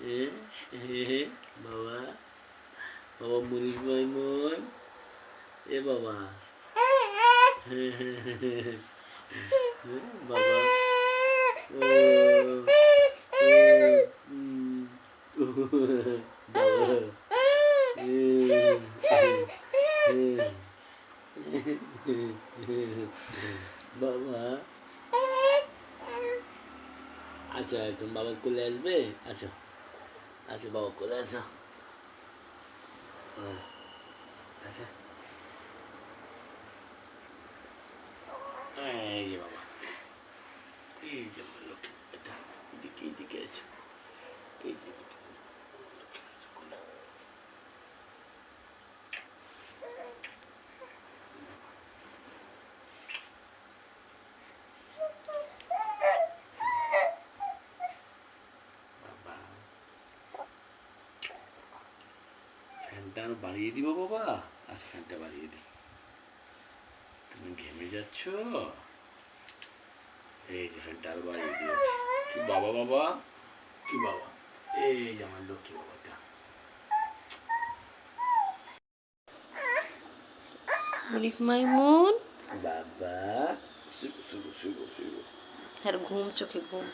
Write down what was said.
এ এ বাবা বাবা মুনিশ মাইমন এ বাবা বাবা ও বাবা বাবা আচ্ছা তুমি বাবা কোলে আসবে আচ্ছা আচ্ছা বাবা কোলে আসো আচ্ছা এই যে বাবা এই যে আমার লক্ষ্মী এটা এদিকে এদিকে এসো এই যে ফ্যানটা আরো বাড়িয়ে দিব বাবা আচ্ছা ফ্যানটা বাড়িয়ে দিই তুমি ঘেমে যাচ্ছ এই যে ফ্যানটা আরো বাড়িয়ে দিয়েছি কি বাবা বাবা কি বাবা এই যে আমার লক্ষ্মী বাবাটা মুনিশ মাইমুন বাবা শুভ শুভ শুভ শুভ আর ঘুম চোখে ঘুম